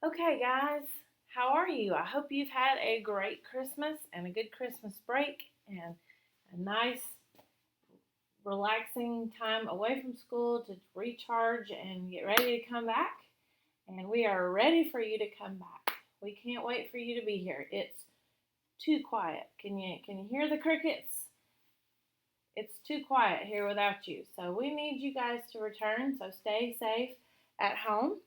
Okay, guys, how are you? I hope you've had a great Christmas and a good Christmas break and a nice, relaxing time away from school to recharge and get ready to come back. And we are ready for you to come back. We can't wait for you to be here. It's too quiet. Can you hear the crickets? It's too quiet here without you. So we need you guys to return. So stay safe at home.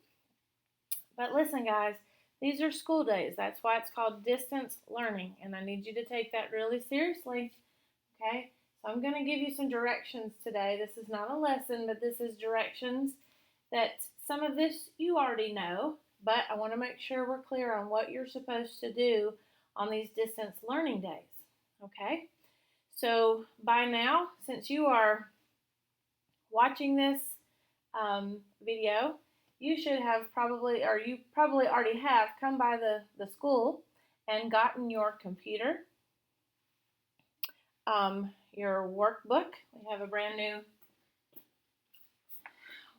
But listen, guys, these are school days. That's why it's called distance learning. And I need you to take that really seriously. Okay? So I'm going to give you some directions today. This is not a lesson, but this is directions that some of this you already know. But I want to make sure we're clear on what you're supposed to do on these distance learning days. Okay? So by now, since you are watching this video, you should have probably, or you probably already have, come by the school and gotten your computer, your workbook. We have a brand new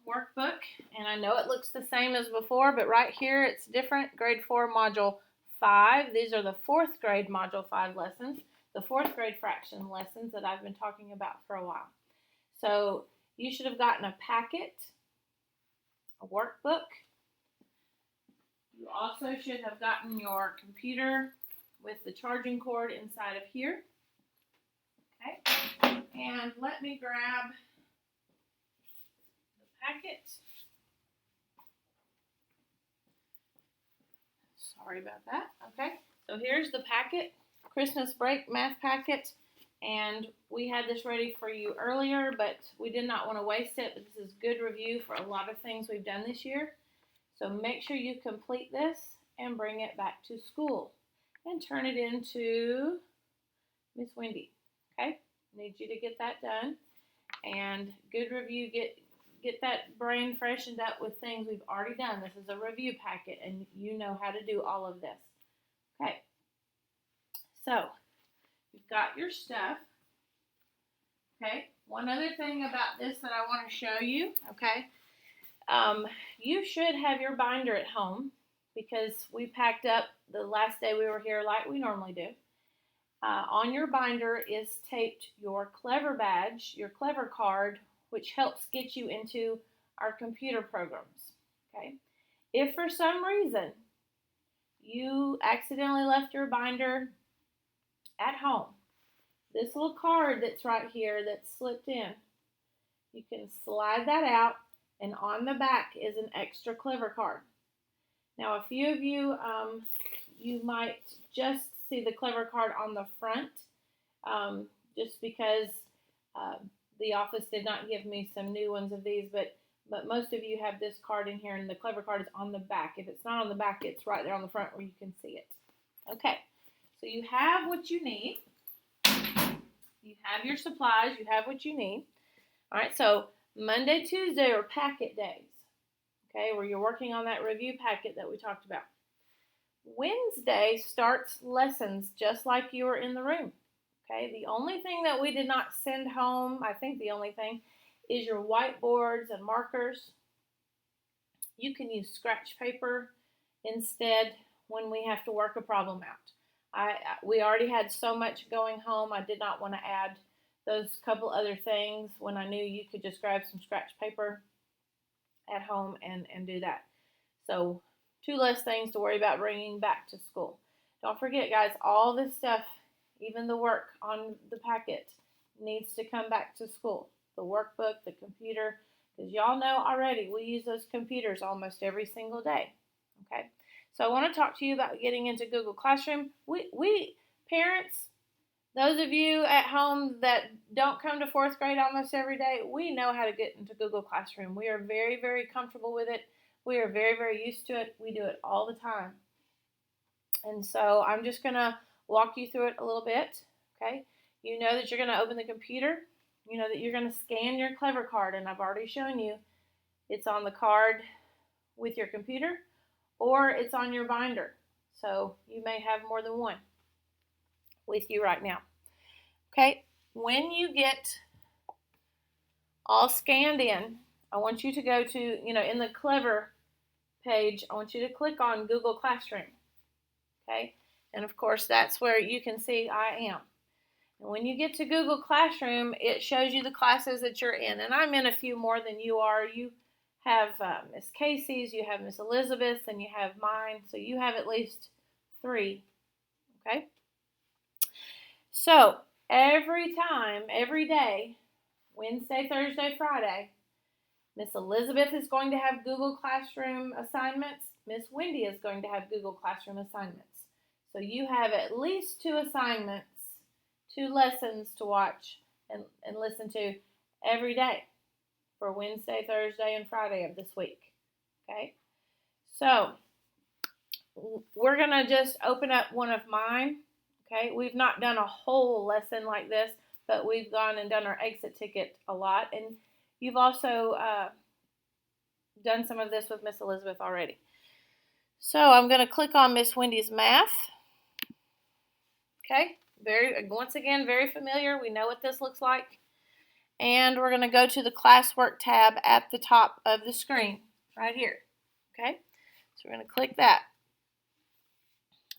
workbook, and I know it looks the same as before, but right here it's different. Grade 4, Module 5. These are the 4th grade Module 5 lessons, the 4th grade fraction lessons that I've been talking about for a while. So you should have gotten a packet, a workbook. You also should have gotten your computer with the charging cord inside of here. Okay, and let me grab the packet. Sorry about that. Okay, so here's the packet, Christmas break math packet, and we had this ready for you earlier, but we did not want to waste it. But this is good review for a lot of things we've done this year. So make sure you complete this and bring it back to school and turn it into Miss Wendy. Okay, need you to get that done. And good review, get that brain freshened up with things we've already done. This is a review packet, and you know how to do all of this. Okay, so you've got your stuff. Okay, one other thing about this that I want to show you. Okay, you should have your binder at home because we packed up the last day we were here like we normally do. On your binder is taped your Clever badge, your Clever card, which helps get you into our computer programs. Okay. If for some reason you accidentally left your binder at home, this little card that's right here that's slipped in, you can slide that out, and on the back is an extra Clever card. Now, a few of you, you might just see the Clever card on the front, just because the office did not give me some new ones of these, but most of you have this card in here, and the Clever card is on the back. If it's not on the back, it's right there on the front where you can see it. Okay, so you have what you need. You have your supplies. You have what you need. All right, so Monday, Tuesday are packet days, okay, where you're working on that review packet that we talked about. Wednesday starts lessons just like you were in the room. Okay, the only thing that we did not send home, I think the only thing, is your whiteboards and markers. You can use scratch paper instead when we have to work a problem out. We already had so much going home, I did not want to add those couple other things when I knew you could just grab some scratch paper at home and do that. So 2 less things to worry about bringing back to school. Don't forget, guys, all this stuff, even the work on the packet, needs to come back to school. The workbook, the computer, because y'all know already we use those computers almost every single day. Okay, so I want to talk to you about getting into Google Classroom. We parents, those of you at home that don't come to 4th grade almost every day, we know how to get into Google Classroom. We are very, very comfortable with it. We are very, very used to it. We do it all the time. And so I'm just going to walk you through it a little bit. Okay, you know that you're going to open the computer. You know that you're going to scan your Clever card, and I've already shown you it's on the card with your computer, or it's on your binder. So you may have more than one with you right now. Okay, when you get all scanned in, I want you to go to, in the Clever page, I want you to click on Google Classroom. Okay? And of course, that's where you can see I am. And when you get to Google Classroom, it shows you the classes that you're in. And I'm in a few more than you are. You have Miss Casey's, you have Miss Elizabeth's, and you have mine. So you have at least 3. Okay? So every time, every day, Wednesday, Thursday, Friday, Miss Elizabeth is going to have Google Classroom assignments. Miss Wendy is going to have Google Classroom assignments. So you have at least 2 assignments, 2 lessons to watch and listen to every day for Wednesday, Thursday, and Friday of this week. Okay? So we're going to just open up one of mine. Okay? We've not done a whole lesson like this, but we've gone and done our exit ticket a lot. And you've also done some of this with Miss Elizabeth already. So I'm going to click on Miss Wendy's math. Okay? Once again, very familiar. We know what this looks like. And we're going to go to the classwork tab at the top of the screen, right here. Okay? So we're going to click that.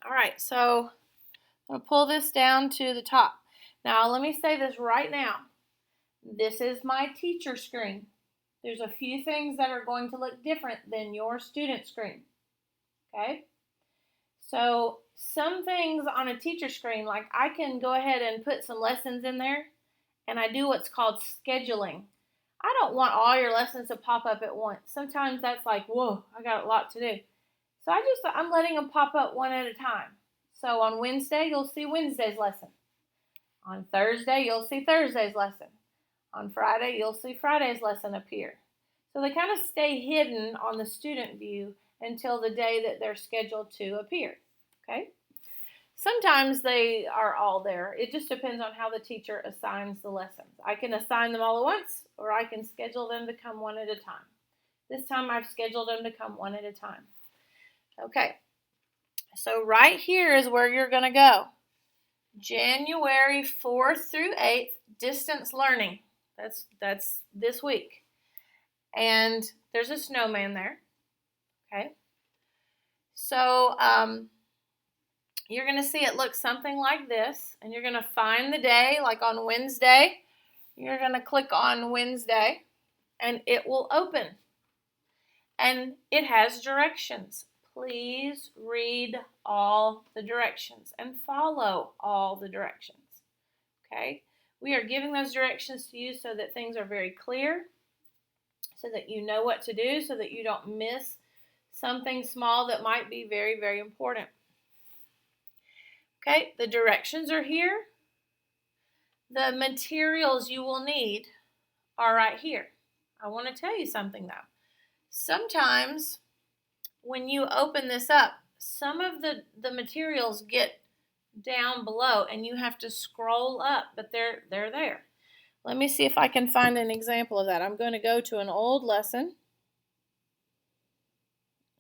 All right, so I'm going to pull this down to the top. Now, let me say this right now. This is my teacher screen. There's a few things that are going to look different than your student screen. Okay? So some things on a teacher screen, like I can go ahead and put some lessons in there, and I do what's called scheduling. I don't want all your lessons to pop up at once. Sometimes that's like, whoa, I got a lot to do. So I'm letting them pop up one at a time. So on Wednesday, you'll see Wednesday's lesson. On Thursday, you'll see Thursday's lesson. On Friday, you'll see Friday's lesson appear. So they kind of stay hidden on the student view until the day that they're scheduled to appear. Okay? Sometimes they are all there. It just depends on how the teacher assigns the lessons. I can assign them all at once, or I can schedule them to come one at a time. This time I've scheduled them to come one at a time. Okay, so right here is where you're going to go. January 4th through 8th, distance learning. That's this week. And there's a snowman there. Okay. So you're going to see it looks something like this. And you're going to find the day, like on Wednesday. You're going to click on Wednesday. And it will open. And it has directions. Please read all the directions and follow all the directions. Okay? We are giving those directions to you so that things are very clear, so that you know what to do, so that you don't miss something small that might be very, very important. Okay, the directions are here. The materials you will need are right here. I want to tell you something though. Sometimes when you open this up, some of the materials get down below and you have to scroll up, but they're there. Let me see if I can find an example of that. I'm going to go to an old lesson.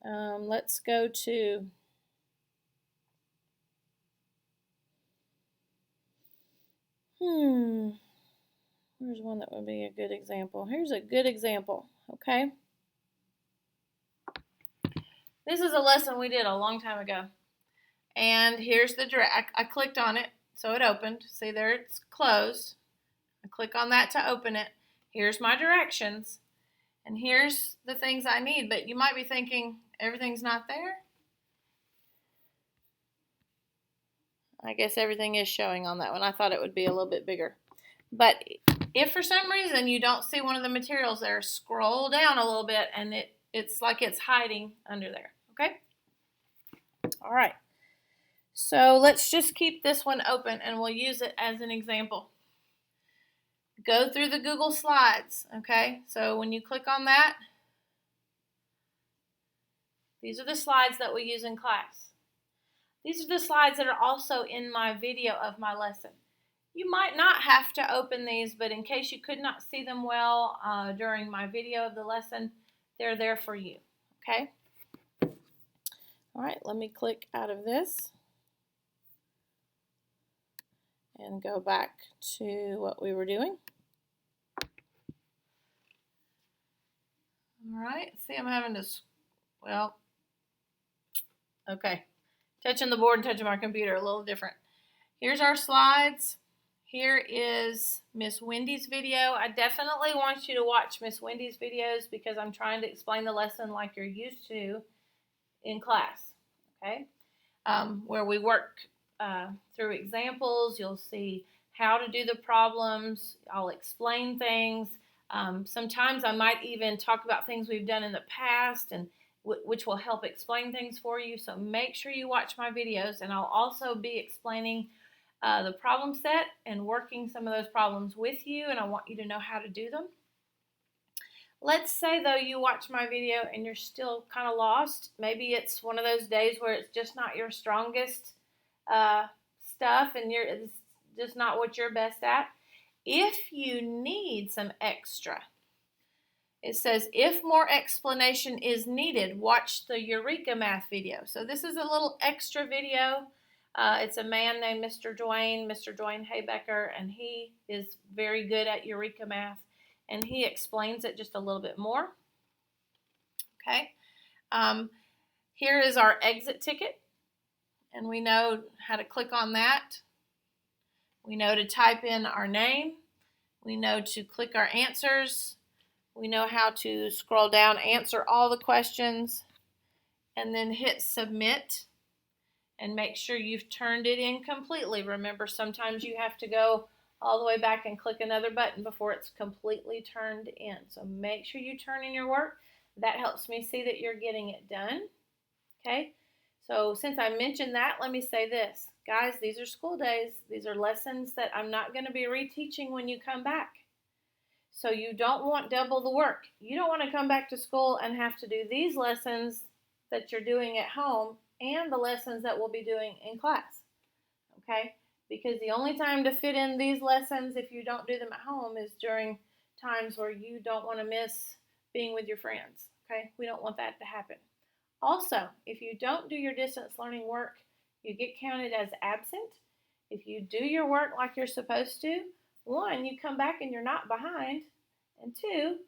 Let's go to where's one that would be a good example? Here's a good example, okay? This is a lesson we did a long time ago. And here's the direct. I clicked on it, so it opened. See there, it's closed. I click on that to open it. Here's my directions. And here's the things I need. But you might be thinking, everything's not there? I guess everything is showing on that one. I thought it would be a little bit bigger. But if for some reason you don't see one of the materials there, scroll down a little bit and it's like it's hiding under there. Okay? All right. So let's just keep this one open and we'll use it as an example. Go through the Google Slides, okay? So when you click on that, these are the slides that we use in class. These are the slides that are also in my video of my lesson. You might not have to open these, but in case you could not see them well during my video of the lesson, they're there for you, okay? All right, let me click out of this and go back to what we were doing. All right, see, I'm having to Well, okay. Touching the board and touching my computer, a little different. Here's our slides. Here is Miss Wendy's video. I definitely want you to watch Miss Wendy's videos because I'm trying to explain the lesson like you're used to in class, okay? Where we work through examples. You'll see how to do the problems. I'll explain things. Sometimes I might even talk about things we've done in the past and which will help explain things for you. So make sure you watch my videos, and I'll also be explaining the problem set and working some of those problems with you, and I want you to know how to do them. Let's say, though, you watch my video and you're still kind of lost. Maybe it's one of those days where it's just not your strongest stuff and it's just not what you're best at. If you need some extra, it says, if more explanation is needed, watch the Eureka Math video. So this is a little extra video. It's a man named Mr. Dwayne Haybecker, and he is very good at Eureka Math, and he explains it just a little bit more. Okay. Here is our exit ticket, and we know how to click on that. We know to type in our name. We know to click our answers. We know how to scroll down, answer all the questions, and then hit submit. And make sure you've turned it in completely. Remember, sometimes you have to go all the way back and click another button before it's completely turned in. So make sure you turn in your work. That helps me see that you're getting it done. Okay? So since I mentioned that, let me say this. Guys, these are school days. These are lessons that I'm not going to be reteaching when you come back. So you don't want double the work. You don't want to come back to school and have to do these lessons that you're doing at home and the lessons that we'll be doing in class, okay? Because the only time to fit in these lessons if you don't do them at home is during times where you don't want to miss being with your friends, okay? We don't want that to happen. Also, if you don't do your distance learning work, you get counted as absent. If you do your work like you're supposed to, one, you come back and you're not behind, and two,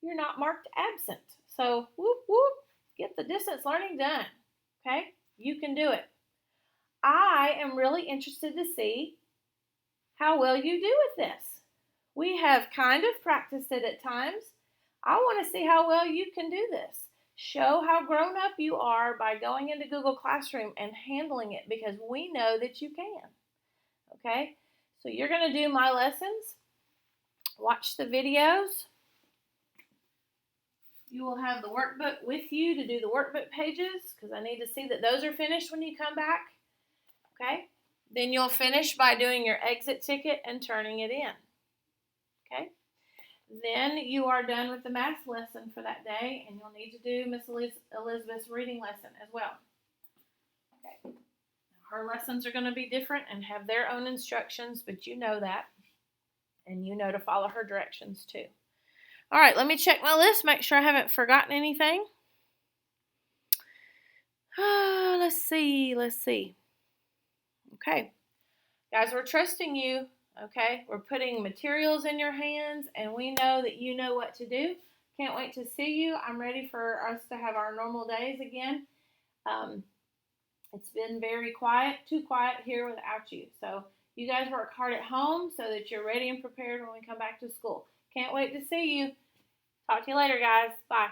you're not marked absent. So, whoop, whoop, get the distance learning done, okay? You can do it. I am really interested to see how well you do with this. We have kind of practiced it at times. I want to see how well you can do this. Show how grown up you are by going into Google Classroom and handling it, because we know that you can. Okay? So you're going to do my lessons. Watch the videos. You will have the workbook with you to do the workbook pages, because I need to see that those are finished when you come back. Okay? Then you'll finish by doing your exit ticket and turning it in. Okay? Then you are done with the math lesson for that day, and you'll need to do Miss Elizabeth's reading lesson as well. Okay. Her lessons are going to be different and have their own instructions, but you know that, and you know to follow her directions too. All right, let me check my list, make sure I haven't forgotten anything. Let's see. Okay. Guys, we're trusting you, okay? We're putting materials in your hands, and we know that you know what to do. Can't wait to see you. I'm ready for us to have our normal days again. It's been very quiet, too quiet here without you. So you guys work hard at home so that you're ready and prepared when we come back to school. Can't wait to see you. Talk to you later, guys. Bye.